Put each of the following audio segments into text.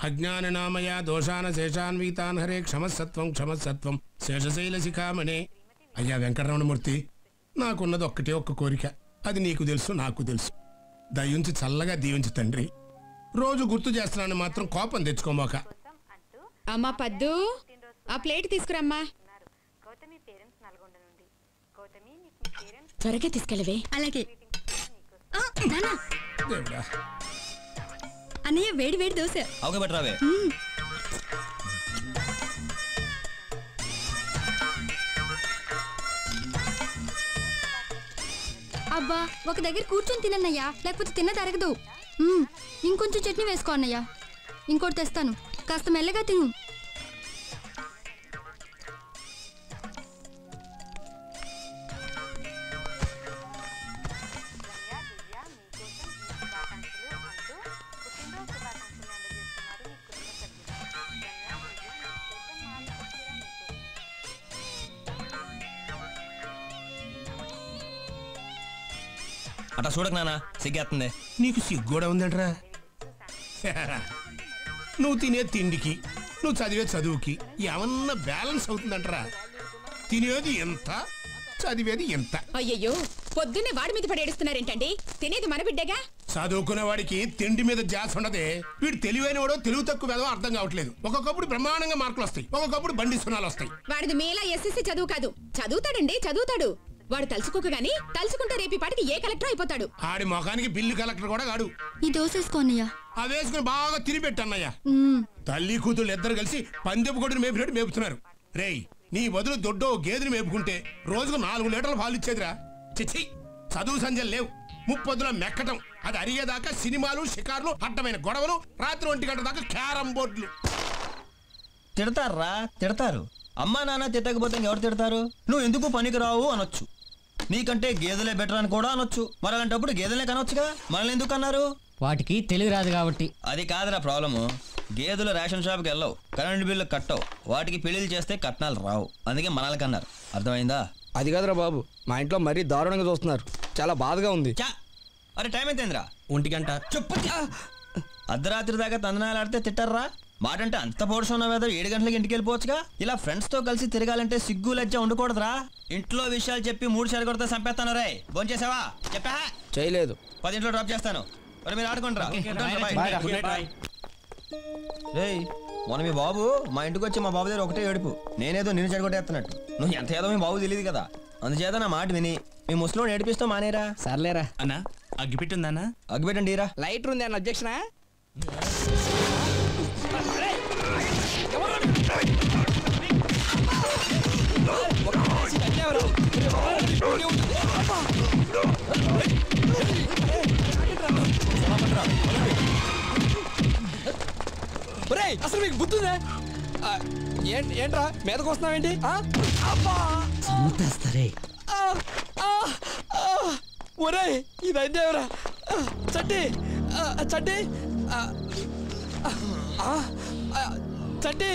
అజ్ఞాననామయ దోషాన శేషాన్వితాన్ హరే క్షమసత్వం క్షమసత్వం శేషశైల శిఖామణే. అయ్యా వెంకటరమణమూర్తి, నాకున్నది ఒక్కటే ఒక్క కోరిక, అది నీకు తెలుసు నాకు తెలుసు. దయించి చల్లగా దీవించు తండ్రి. రోజు గుర్తు చేస్తున్నాను మాత్రం కోపం తెచ్చుకోమాక. అమ్మా పద్దు, ఆ ప్లేట్ తీసుకురమ్మా. త్వరగా తీసుకెళ్ళవే. అలాగే. అన్నయ్య వేడి వేడి దోశ. అబ్బా, ఒక దగ్గర కూర్చొని తినన్నయ్యా, లేకపోతే తిన్న తరగదు. ఇంకొంచెం చట్నీ వేసుకో అన్నయ్య. ఇంకోటి తెస్తాను, కాస్త మెల్లగా తిను. అట్లా చూడక నాన్న, సిగ్గేస్తుంది. నీకు సిగ్గు కూడా ఉందంటరా? నువ్వు తినే తిండికి నువ్వు చదివే చదువుకి ఏమన్నా బ్యాలెన్స్ అవుతుందంటరా? తినేది ఎంత, చదివేది ఎంత. అయ్యయ్యో, పొద్దున్నే వాడి మీద పడేడుస్తున్నారేంటండి? తినేది మన బిడ్డగా. చదువుకునే వాడికి తిండి మీద జాస్ ఉండదే. వీడు తెలివైన వాడో తెలుగు తక్కువ వేదో అర్థం కావట్లేదు. ఒక్కొక్కప్పుడు బ్రహ్మాండంగా మార్కులు వస్తాయి, ఒక్కొక్కప్పుడు బండి సున్నాలు వస్తాయి. వాడిది మీలా ఎస్ఎస్సి చదువు కాదు. చదువుతాడండి, చదువుతాడు. వాడు తలుచుకోక గానీ తలుచుకుంటే రేపి పాటికి ఏ కలెక్టర్ అయిపోతాడు. ఆడి మొఖానికి బిల్లు కలెక్టర్ కూడా కాడు. ఈ దోశ వేసుకో అన్నయ్య. అవి వేసుకుని బాగా తిరిపెట్టన్నయ్యా. తల్లి కూతుళ్ళు ఇద్దరు కలిసి పందెపు కొడుకుని మేపినట్టు మేపుతున్నారు. రేయ్, నీ బదులు దొడ్డో గేదెని మేపుకుంటే రోజుకు 4 లీటర్లు పాలు ఇచ్చేదిరా. చిచ్చి, చదువు సంజలు లేవు. ముప్పొద్దున మెక్కటం, అది అరిగేదాకా సినిమాలు, షికార్లు, అడ్డమైన గొడవలు, రాత్రి 1 గంట దాకా క్యారం బోర్డులు. తిడతారా? తిడతారు. అమ్మా నాన్న తిట్టకపోతే ఎవరు తిడతారు? నువ్వు ఎందుకు పనికి రావు అనొచ్చు. నీకంటే గేదెలే బెటర్ అని కూడా అనొచ్చు. మరి అలాంటప్పుడు గేదెలే కనొచ్చుగా. మనల్ని ఎందుకు అన్నారు? వాటికి తెలుగు రాదు కాబట్టి. అది కాదురా ప్రాబ్లము. గేదెలు రేషన్ షాప్కి వెళ్ళవు, కరెంట్ బిల్లు కట్టవు, వాటికి పెళ్లిళ్ళు చేస్తే కట్నాలు రావు. అందుకే మనల్ని కన్నారు. అర్థమైందా? అది కాదురా బాబు, మా ఇంట్లో మరీ దారుణంగా చూస్తున్నారు. చాలా బాధగా ఉంది. అరే టైం ఎంతైందిరా? 1 గంట. చెప్పు. అర్ధరాత్రి దాకా తందనాలు ఆడితే తిట్టారా? మాటంటే అంత పౌరుషం ఉన్న మీద 7 గంటలకి ఇంటికి వెళ్ళిపోవచ్చుగా. ఇలా ఫ్రెండ్స్ తో కలిసి తిరగాలంటే సిగ్గు లజ్జ ఉండకూడదురా. ఇంట్లో విషయాలు చెప్పి 3 సార్లు కొడితే చంపేస్తాను. రే భోజనం చేసావా? చెప్పా చేయలేదు. 10 డ్రాప్ చేస్తాను. మరి మీరు ఆడుకుంటారా? రేయ్, మొన్న మీ బాబు మా ఇంటికి వచ్చి మా బాబు దగ్గర ఒకటే ఏడుపు. నేనేదో నిన్ను చెడగొట్టేస్తున్నట్టు. నువ్వు ఎంత ఏదో మీ బాబు తెలియదు కదా. అందుచేత నా మాట విని మీ ముసలోని ఏడిపిస్తూ మానేరా. సర్లేరా అన్నా. అగ్గిపెట్టుందన్నా? అగ్గిపెట్టండి రా. లైటర్ ఉంది అన్న అబ్జెక్షనా? అసలు మీకు బుద్ధుందా? ఏంట్రా మీదకి వస్తున్నావేంటి? ఒరే ఇది అయిందేవరా. చట్టి చట్టి చట్టి.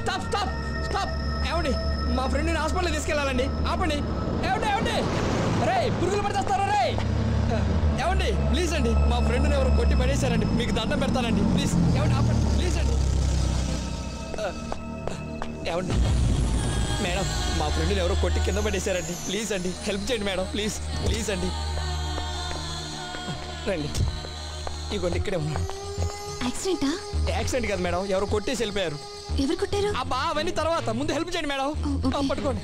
Stop stop stop. ఏమండి, మా ఫ్రెండ్ని హాస్పిటల్కి తీసుకెళ్ళాలండి. ఆపండి. ఏమండి ఏమండి, రే పురుగులు పడితేస్తారా? రే ఏమండి ప్లీజ్ అండి, మా ఫ్రెండ్ని ఎవరు కొట్టి పడేశారండి. మీకు దండం పెడతానండి ప్లీజ్. ఏమండి ఆపండి ప్లీజ్ అండి. ఏమండి మేడం, మా ఫ్రెండ్ని ఎవరో కొట్టి కింద పడేశారండి. ప్లీజ్ అండి హెల్ప్ చేయండి మేడం, ప్లీజ్ ప్లీజ్ అండి. రండి, ఇగోండి ఇక్కడే ఉన్నాడు. యాక్సిడెంటా? యాక్సిడెంట్ కాదు మేడం, ఎవరు కొట్టేసి వెళ్ళిపోయారు. ఎవరు కొట్టారు? అబ్బా అవన్నీ తర్వాత, ముందు హెల్ప్ చేయండి మేడం. పట్టుకోండి.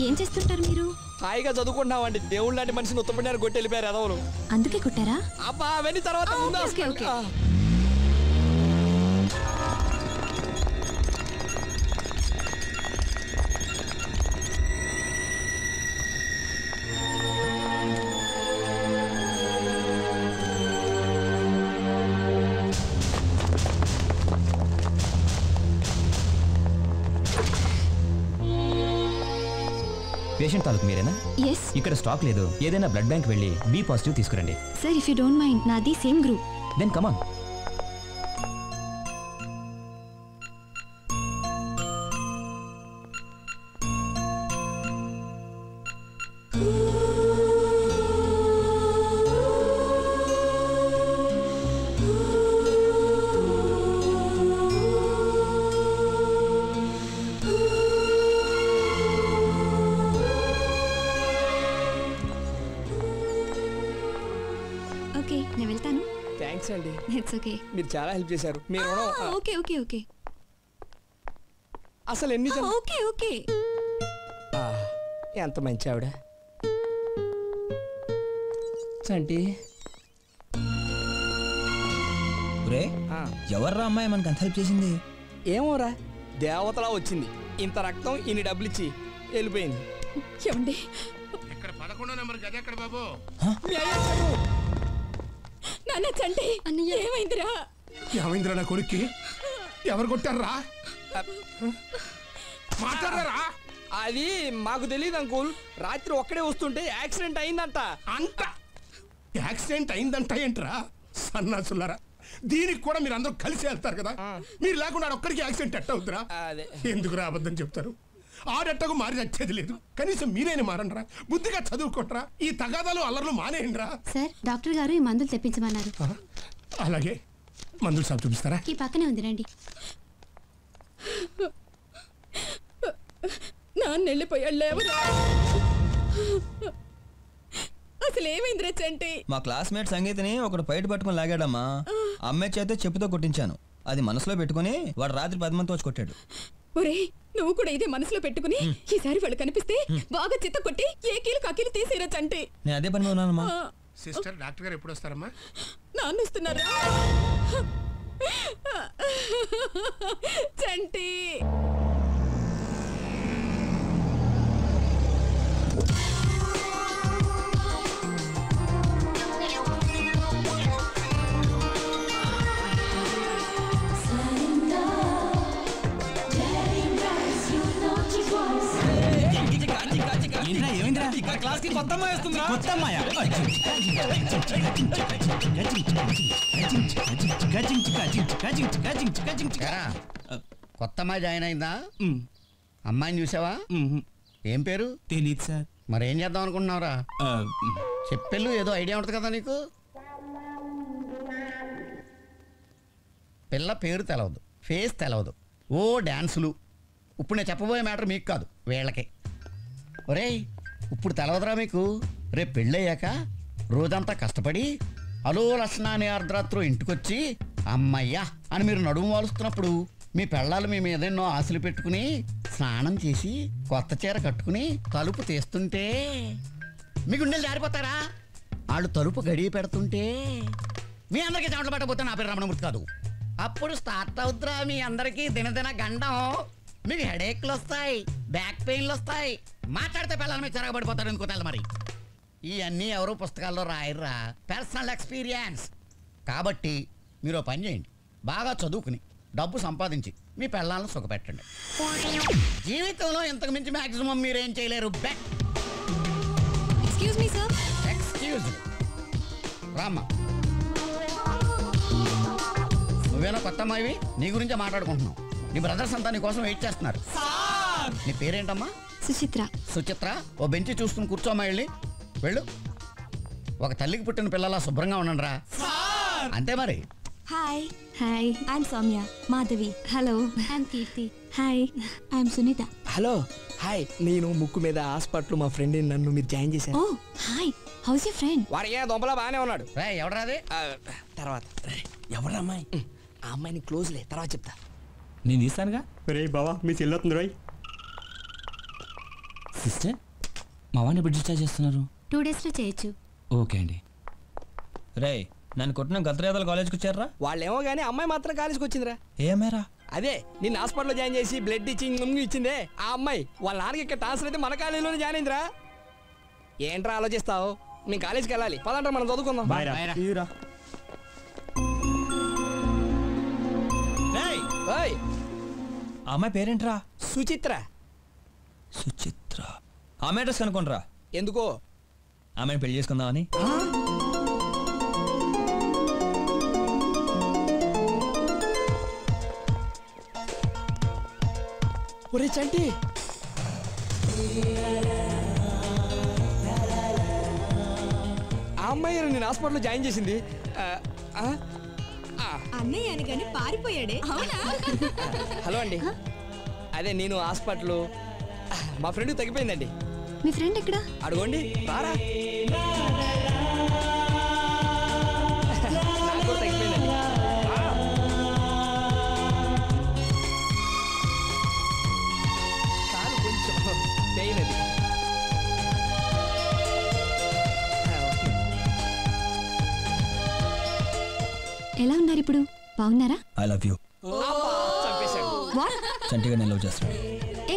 ఏం చేస్తుంటారు మీరు? హాయిగా చదువుకుంటున్నామండి. దేవుళ్ళు లాంటి మనిషిని ఉత్తపడినారు కొట్టి వెళ్ళిపోయారు ఎదవలు. అందుకే కొట్టారా? అబ్బా అవన్నీ తర్వాత. పేషెంట్ తాలూకు మీరేనా? ఎస్. ఇక్కడ స్టాక్ లేదు. ఏదైనా బ్లడ్ బ్యాంక్ వెళ్ళి బి పాజిటివ్ తీసుకురండి. Sir if you don't mind, నాది same group. Then come on. Thanks అండి, ఇట్స్ ఓకే. మీరు చాలా హెల్ప్ చేశారు. మీరు ఓకే ఓకే ఓకే అసలు ఎన్ని ఓకే ఓకే. ఎంత మంచి ఆవిడ. చంటి రే ఎవర్రా అమ్మాయి మనకు అంత హెల్ప్ చేసింది? ఏమోరా, దేవతలా వచ్చింది. ఇంత రక్తం ఇన్ని డబ్బులు ఇచ్చి వెళ్ళిపోయింది. ఏమండి ఇక్కడ 11వ నెంబర్ గది ఎక్కడ బాబు? నాన్న చంటి అన్నయ్య. ఏమైందిరా? ఏమైందిరా నా కొడుక్కి? ఎవరు కొట్టారా? మాట్లాడారా? అది మాకు తెలియదు అంకుల్. రాత్రి ఒక్కడే వస్తుంటే యాక్సిడెంట్ అయిందంట. అంట యాక్సిడెంట్ అయిందంట ఏంట్రా సన్నాసులారా? దీనికి కూడా మీరు అందరూ కలిసి వెళ్తారు కదా, మీరు లేకుండా ఒక్కడికి యాక్సిడెంట్ ఎట్ట అవుతురా? అదే ఎందుకురా అబద్ధం చెప్తారు? ఆడెట్టకు మారి వచ్చేది లేదు, కనీసం మీరేని మారండ్రా, బుద్ధిగా చదువుకోట్రా, ఈ తగాదాలు అల్లర్లు మానేయండిరా. సార్ డాక్టర్ గారు ఈ మందులు తెప్పించమన్నారు. అలాగే మందులు షాప్ చూపిస్తారా? ఈ పక్కనే ఉంది రండి. నాన్న వెళ్ళిపోయాడు, లేవరా? అసలు ఏమైందిరా చంటి? మా క్లాస్మేట్ సంగీతిని ఒకడు బయట పట్టుకుని లాగాడమ్మా. అమ్మాయి చేతే చెప్పుతో కొట్టించాను. అది మనసులో పెట్టుకుని వాడు రాత్రి 10 మందితో వచ్చి కొట్టాడు. ఒరే నువ్వు కూడా ఇదే మనసులో పెట్టుకుని ఈసారి వాళ్ళు కనిపిస్తే బాగా చిత్త కొట్టి ఏ కీలు కకీలు తీసేరా చంటి. నేను అదే పని మీద ఉన్నానమ్మా. సిస్టర్ డాక్టర్ గారు ఎప్పుడు వస్తారమ్మా? నాన్న వస్తున్నారా? చంటి కొత్త అమ్మాయి జాయిన్ అయిందా? అమ్మాయిని చూసావా? ఏం పేరు? తెలీదు సార్. మరేం చేద్దాం అనుకుంటున్నావురా? చెప్పెళ్ళు, ఏదో ఐడియా ఉంటుంది కదా నీకు. పిల్ల పేరు తెలవదు, ఫేస్ తెలవదు, ఓ డ్యాన్సులు. ఇప్పుడు నేను చెప్పబోయే మ్యాటర్ మీకు కాదు, వీళ్ళకి. ఒరేయ్ ఇప్పుడు తెలవదురా మీకు? రేపు పెళ్ళయ్యాక రోజంతా కష్టపడి అలో లక్షణాన్ని అర్ధరాత్రు ఇంటికొచ్చి అమ్మయ్యా అని మీరు నడుము వాలుస్తున్నప్పుడు మీ పెళ్ళాలు మీ మీద ఎన్నో ఆశలు పెట్టుకుని స్నానం చేసి కొత్త చీర కట్టుకుని తలుపు తీస్తుంటే మీ గుండెలు జారిపోతారా? వాళ్ళు తలుపు గడియ పెడుతుంటే మీ అందరికీ చెమటలు పట్టకపోతే నా పేరు రమణమూర్తి కాదు. అప్పుడు స్టార్ట్ అవుతురా మీ అందరికీ దినదిన గండం. మీకు హెడేక్లు వస్తాయి, బ్యాక్ పెయిన్లు వస్తాయి, మాట్లాడితే పిల్లల మీద చెరగబడిపోతారు. ఎందుకో తెల్ల మరి ఇవన్నీ ఎవరు పుస్తకాల్లో రాయర్రా, పర్సనల్ ఎక్స్పీరియన్స్. కాబట్టి మీరు పని చేయండి, బాగా చదువుకుని డబ్బు సంపాదించి మీ పిల్లలను సుఖపెట్టండి. జీవితంలో ఇంతకు మించి మాక్సిమం మీరేం చేయలేరు. Bet. Excuse me sir. Excuse రామ్మా. నువ్వేనా కొత్త అమ్మాయివి? నీ గురించే మాట్లాడుకుంటున్నావు. నీ బ్రదర్స్ అంతా నీ కోసం వెయిట్ చేస్తున్నారు. నీ పేరేంటమ్మా? సుచిత్ర. సుచిత్ర, ఓ బెంచి చూసుకుని కూర్చోమ్మా. వెళ్ళి వెళ్ళు. ఒక తల్లికి పుట్టిన పిల్లలా శుభ్రంగా ఉండండి రా. అంతే మరి. Hi. Hi, I'm Soumya. Madhavi. Hello, I'm Keerthi. Hi, I'm Sunitha. Hello hi. నేను ముక్కు మీద హాస్పిటల్ మా ఫ్రెండ్ నన్ను మీరు జాయిన్ చేశారు. Oh hi, how's your friend? వాడియా దొంపలా బాగానే ఉన్నాడు. రే ఎవడరాది? తర్వాత ఎవరు అమ్మాయి? ఆ అమ్మాయిని క్లోజ్లే, తర్వాత చెప్తా. నేను తీస్తానుగా. రే బావా మీ చెల్లొస్తుంది రాయ్. సిస్టర్ మా వాడిని ఎప్పుడు డిశ్చార్జ్ చేస్తున్నారు? 2 days లో చేయొచ్చు. ఓకే అండి. రే నన్ను కొట్టిన గతరేదాలు కాలేజ్కి వచ్చారా? వాళ్ళేమో కానీ అమ్మాయి మాత్రం కాలేజ్కి వచ్చిందిరా. ఏమేరా? అదే నిన్న హాస్పిటల్లో జాయిన్ చేసి బ్లడ్ ఇచ్చి ఇచ్చిందే ఆ అమ్మాయి. వాళ్ళ నాన్నకి ఇక్కడ ట్రాన్స్ఫర్ అయితే మన కాలేజీలోనే జాయిన్ అయిందిరా. ఏంట్రా ఆలోచిస్తావు? మేము కాలేజ్కి వెళ్ళాలి, పదంటారా మనం చదువుకుందాం. ఓయ్ ఆ అమ్మాయి పేరేంట్రా? సుచిత్ర. సుచిత్ర. ఆమె అడ్రస్ కనుకోండిరా. ఎందుకో? ఆమెను పెళ్లి చేసుకుందామని. ఒరే చంటి, ఆ అమ్మాయి నేను హాస్పిటల్లో జాయిన్ చేసింది. అన్నయ్య అని కానీ పారిపోయాడే. అవునా? హలో అండి, అదే నేను హాస్పిటల్ మా ఫ్రెండ్ తగ్గిపోయిందండి. మీ ఫ్రెండ్ ఎక్కడ? అడుగోండి రారా. నాకు కూడా తగ్గిపోయింది. ఇప్పుడు బాగున్నారా? I love you. వాట్? చంటిగా నేను లవ్ చేస్తాను. ఏ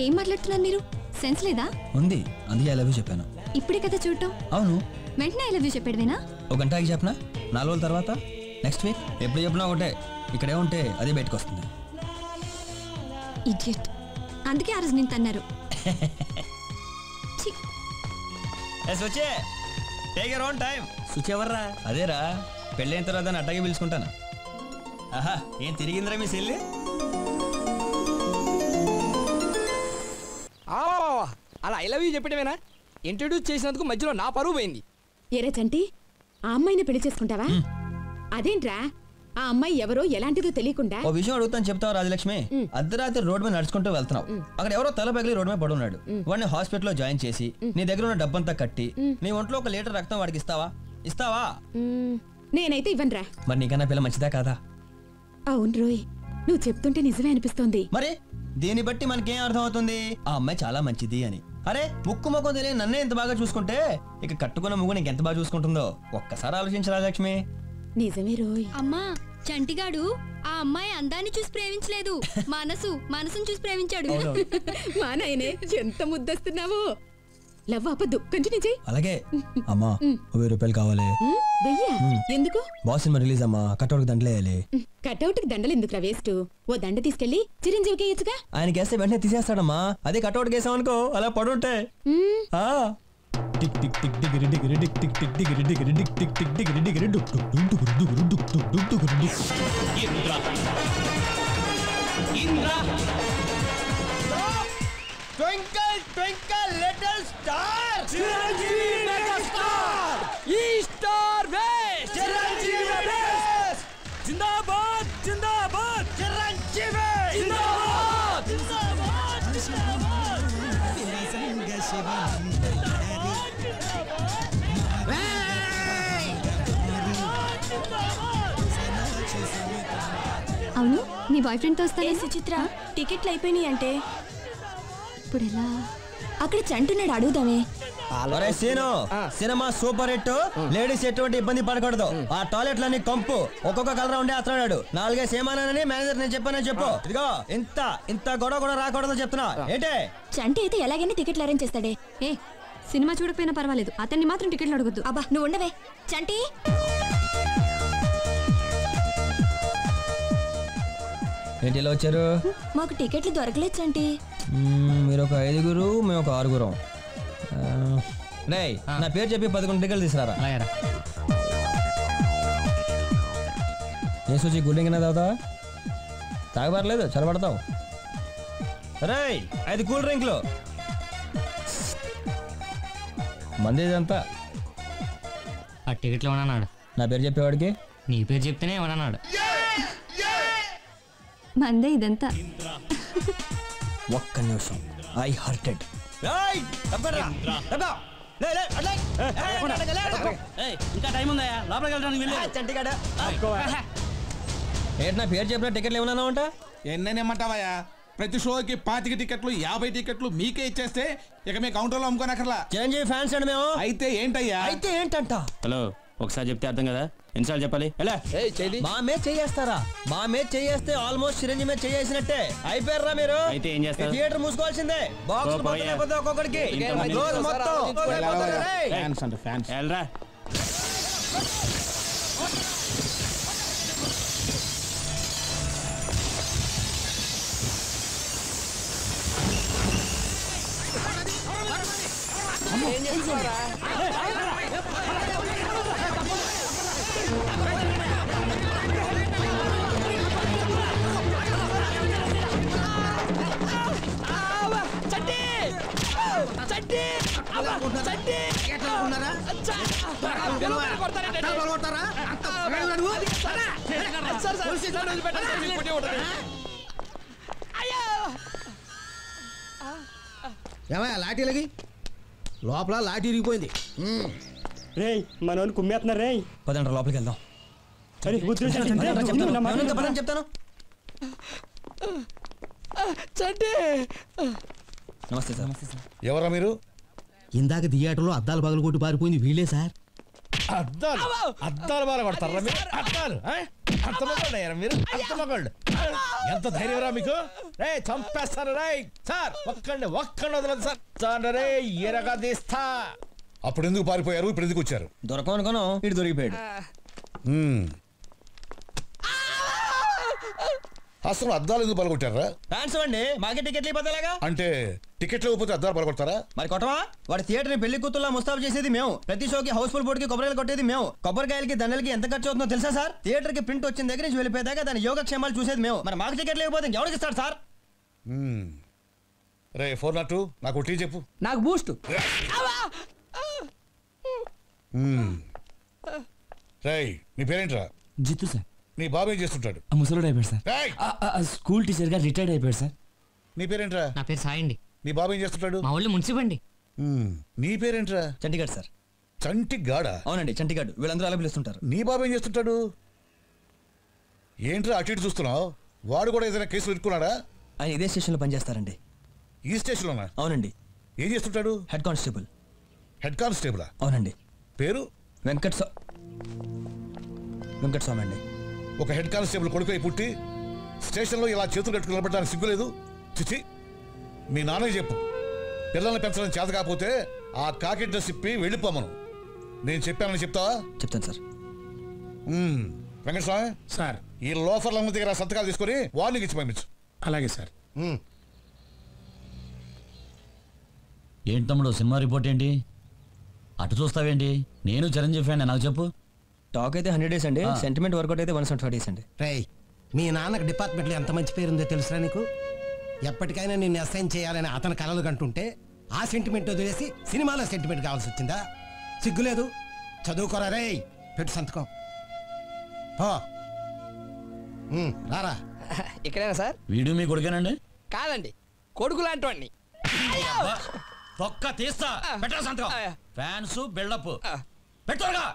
ఏం మాట్లాడుతున్నారు మీరు? సెన్స్ లేదా? ఉంది, అందుకే ఐ లవ్ యూ చెప్పాను. ఇప్పుడే కదా చూడటం. అవును, వెంటనే ఐ లవ్ యూ చెప్పాడువేనా? ఒక గంటకి చెప్పనా? 4 రోజుల తర్వాత, నెక్స్ట్ వీక్, ఎప్పుడు చెప్పినా ఒకటే. ఇక్కడే ఉంటే అదే బయటకు వస్తుంది. ఇడియట్. అందుకే ఆ రోజు నేను తన్నారు. సుచి ఎవర్రా? అదేరా, పెళ్ళైన తర్వాత నేను అడ్డగా పిలుచుకుంటాను. ఆహా, ఏం తిరిగిందిరా మీ సెల్లి? అలా ఐ లవ్ యూ చెప్పడమేనా? ఇంట్రడ్యూస్ చేసినందుకు మధ్యలో నా పరువు పోయింది. ఏరా చంటి, ఆ అమ్మాయిని పెళ్లి చేసుకుంటావా? అదేంట్రా, ఆ అమ్మాయి ఎవరో ఎలాంటిదో తెలియకుండా. ఓ విషయం అడుగుతాను, చెప్తావు రాజలక్ష్మి? అర్ధరాత్రి రోడ్డు మీద నడుచుకుంటూ వెళ్తున్నావు. అక్కడ ఎవరో తల పగిలి రోడ్డు మీద పడున్నాడు. వాడిని హాస్పిటల్లో జాయిన్ చేసి నీ దగ్గర ఉన్న డబ్బంతా కట్టి నీ ఒంట్లో 1 లీటర్ రక్తం వాడికి ఇస్తావా? నేనైతే ఇవ్వనురా. మరి నీకన్నా పిల్ల మంచిదా కాదా? అవును రోయ్, నువ్వు చెప్తుంటే నిజమే అనిపిస్తోంది. మరి దీన్ని బట్టి మనకేం అర్థం అవుతుంది? ఆ అమ్మాయి చాలా మంచిది అని. అరే, ముక్కు ముఖం తెలియని నన్నే ఎంత బాగా చూసుకుంటే ఇక కట్టుకున్న ముగ్గు నీకు బాగా చూసుకుంటుందో ఒక్కసారి ఆలోచించు రాజలక్ష్మి. నిజమే రోయ్. అమ్మా, చంటిగాడు ఆ అమ్మాయి అందాన్ని చూసి ప్రేమించలేదు, మనసును చూసి ప్రేమించాడు. మా నాయనే ఎంత ముద్దస్తున్నావో. లవ్ ఆపద్దు, కంటిన్యూ చెయ్యి. అలాగే అమ్మా, 1000 రూపాయలు కావాలి. వెయ్యా? ఎందుకు? బాస్ సినిమా రిలీజ్ అమ్మా, కట్అవుట్ దండలేయాలి. కట్అవుట్ కి దండలు ఎందుకురా వేస్ట్? ఓ దండ తీసుకెళ్లి చిరంజీవికి వేయచ్చుగా. ఆయన కేస్తే వెంటనే తీసేస్తాడమ్మా. అదే కట్అవుట్ కేసాం అనుకో, అలా పడుంటే. Twinkle, twinkle, little star. Chiranjeevi megastar. Easter West. Chiranjeevi West. Zindabad, Zindabad. Chiranjeevi. Zindabad, Zindabad, Zindabad. Vilasanga Shivam. అవును, నీ బాయ్ ఫ్రెండ్ తో వస్తానే. సుచిత్ర, టికెట్లు అయిపోయినాయి అంటే ఇప్పుడు ఎలా? అక్కడ చంటున్నాడు, అడుగుదామే. Cinema super hit. లేడీస్ ఎటువంటి ఇబ్బంది పడకూడదు. ఆ టాయిలెట్లన్నీ కంపు, ఒక్కొక్క కలర్ ఉండే అతడాడు. 4 సేమానని మేనేజర్ నేను చెప్పానని చెప్పు. ఇదిగో ఇంత గొడవ కూడా రాకూడదు చెప్తున్నా. ఏంటే చంటి అయితే ఎలాగైనా టికెట్లు అరేంజ్ చేస్తాడే. ఏ సినిమా చూడకపోయినా పర్వాలేదు, అతన్ని మాత్రం టికెట్లు అడగద్దు. అబ్బా, నువ్వు ఉండవే. చంటి, ఏంటి ఇలా వచ్చారు? మాకు టికెట్లు దొరకలేదు చంటి. మీరు ఒక 5గురు, మేము ఒక 6గురం. రేయ్, నా పేరు చెప్పి 11 టికెట్లు తీసుకురారా. ఏ సూచి గుడ్డింగ్ తాగుతావా? తాగబడలేదు, చల్లబడతావు. రేయ్, 5 కూల్ డ్రింక్లు. మంది ఇదంతా. ఆ టికెట్లు ఏమన్నాడు? నా పేరు చెప్పేవాడికి నీ పేరు చెప్తేనే ఏమన్నాడు? మందే ఇదంతా. ఒక్క నిమిషం, ఐ హర్టెడ్. ఇంకా టైం ఉందా? లోపలికి వెళ్ళడానికి ఏంటి నా పేరు చెప్పిన టికెట్లు ఏమన్నా ఉంటా? ఎన్నేమంటావా? ప్రతి షోకి 25 టికెట్లు, 50 టికెట్లు మీకే ఇచ్చేస్తే ఇక మీ కౌంటర్ లో అమ్ముకోనక్కర్లా. చిరంజీవి ఫ్యాన్స్ అండి మేము. అయితే ఏంటయ్యా? అయితే ఏంటంట? హలో, ఒకసారి చెప్తే అర్థం కదా, ఎన్నిసార్లు చెప్పాలి? మా మీద చేయేస్తారా? మా మీద చేయేస్తే ఆల్మోస్ట్ చిరంజీవి మీద చేసినట్టే. అయిపోయారా మీరు? అయితే ఏం చేస్తారు? థియేటర్ మూసుకోవాల్సిందే. బాక్స్ ఒక్కొక్కడికి వెళ్ళరా. ఏమయ్యా లాఠీలకి లోపల లాఠీ ఇరిగిపోయింది. రేయ్, మనోని కుమ్మేస్తున్నారు. రేయ్, పదండి లోపలికి వెళ్దాం. చెప్తాను. నమస్తే సార్. ఎవరా మీరు? ఇందాక థియేటర్లో అద్దాలు పగలు కొట్టి పారిపోయింది వీళ్ళే సార్. అద్దాలు బాగా కొడతారా మీరు? అద్దాలు అర్థమగలయ్యారా మీరు? అర్థమగలడు. ఎంత ధైర్యరా మీకు? రే చంపేస్తాను రే సార్. ఒక్కండి వదలదు సార్. సార్ రే ఎరగా తీస్తా. అప్పుడు ఎందుకు పారిపోయారు? ఇప్పుడు ఎందుకు వచ్చారు? దొరకమనుకోను ఇటు దొరికిపోయాడు. అసలు అద్దాలు ఎందుకు పలగొట్టారా? ఫ్యాన్స్ అండి మాకే టికెట్లు ఇవ్వలేగా. అంటే టికెట్లు ఇవ్వకపోతే అద్దాలు పలగొడతారా? మరి కొట్టవా? వాడి థియేటర్ ని పెళ్లి కూతుర్లా ముస్తాబు చేసేది మేము. ప్రతి షోకి హౌస్ఫుల్ బోర్డు కి కొబ్బరికాయలు కొట్టేది మేము. కొబ్బరికాయలకి దండలకి ఎంత ఖర్చు అవుతుందో తెలుసా సార్? థియేటర్ కి ప్రింట్ వచ్చిన దగ్గర నుంచి వెళ్ళిపోయేదాకా దాని యోగక్షేమాలు చూసేది మేము. మరి మాకు టికెట్లు ఇవ్వకపోతే ఎవరికి ఇస్తాడు సార్? రే 402 నాకు టీ చెప్పు. నాకు బూస్ట్. రేయ్ నీ పేరేంట్రా? జిత్తు సార్. నీ బాబు ఏం చేస్తుంటాడు? ముసలుడు అయిపోయాడు సార్. రేయ్! స్కూల్ టీచర్ గా రిటైర్డ్ అయిపోయాడు సార్. నీ పేరేంట్రా? నా పేరు సాయి అండి. నీ బాబు ఏం చేస్తుంటాడు? మా ఊళ్ళో మున్సిపండి. నీ పేరేంట్రా? చంటిగాడు సార్. చంటిగాడా? అవునండి చంటిగాడు. వీళ్ళందరూ అలా పిలుస్తుంటారు. నీ బాబు ఏం చేస్తుంటాడు? ఏంట్రా అటు ఇటు చూస్తున్నావు? వాడు కూడా ఏదైనా కేసులు ఇరుక్కున్నాడా? ఆయన ఇదే స్టేషన్లో పనిచేస్తారండి. ఈ స్టేషన్లోనా? అవునండి. ఏం చేస్తుంటాడు? Head constable. హెడ్ కానిస్టేబులా? అవునండి. పేరు? వెంకటస్వామి అండి. ఒక హెడ్ కానిస్టేబుల్ కొడుకు పుట్టి స్టేషన్లో ఇలా చేతులు కట్టుకుని నిలబడడానికి సిగ్గులేదు? చిచి, మీ నాన్నకి చెప్పు పిల్లల్ని పెంచడం చేత కాకపోతే ఆ కాకి డ్రెస్ ఇప్పి వెళ్ళిపోమను. నేను చెప్పానని చెప్తావా? చెప్తాను సార్. వెంకటస్వామి సార్, ఈ లోఫర్ల దగ్గర సంతకాలు తీసుకొని వార్నింగ్ ఇచ్చి పంపించు. అలాగే సార్. ఏంటి తమ్ముడు సినిమా రిపోర్ట్ ఏంటి? అటు చూస్తావేంటి? నేను చిరంజీవి ఫ్యాన్, నాకు చెప్పు. టాక్ అయితే 100 days అండి. సెంటిమెంట్ వర్కౌట్ అయితే 175 days అండి. రేయ్, మీ నాన్నకు డిపార్ట్మెంట్లో ఎంత మంచి పేరుందో తెలుసురా నీకు? ఎప్పటికైనా నిన్ను అసైన్ చేయాలని అతని కలలు కంటుంటే ఆ సెంటిమెంట్ వదిలేసి సినిమాలో సెంటిమెంట్ కావాల్సి వచ్చిందా? సిగ్గులేదు? చదువుకోరా రేయ్. పెట్టు సంతకం. రారా. ఇక్కడేనా సార్? వీడియో మీ కొడుకేనండి? కాదండి, కొడుకు లాంటి వాడిని. ఒక్క తీస్తా. పెట్టరా సంతకం. ఫ్యాన్స్ బిల్డప్ పెట్టోగా.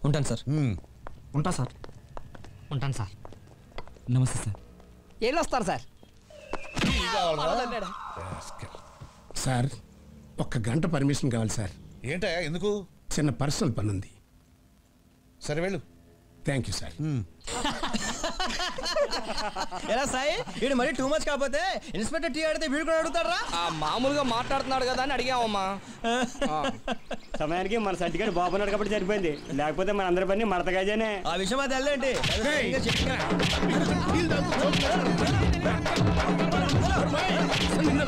ఉంటాను సార్. ఉంటా సార్. ఉంటాను సార్. నమస్తే సార్. వెళ్ళొస్తాను సార్. సార్, ఒక్క గంట పర్మిషన్ కావాలి సార్. ఏంటయ్యా? ఎందుకు? చిన్న పర్సనల్ పని ఉంది. సరే వెళ్ళు. Thank you sir. ఎలా సాయి వీడు మరీ టూ మచ్ కాకపోతే ఇన్స్పెక్టర్ టీ ఆడితే వీడు కూడా అడుగుతారా? మామూలుగా మాట్లాడుతున్నాడు కదా అని అడిగామమ్మా. సమయానికి మన సర్టిఫికేట్ బాబున్నాడు కాబట్టి సరిపోయింది. లేకపోతే మన అందరి పని మడతగాజనే. ఆ విషయం అది వెళ్ళండి. నిన్న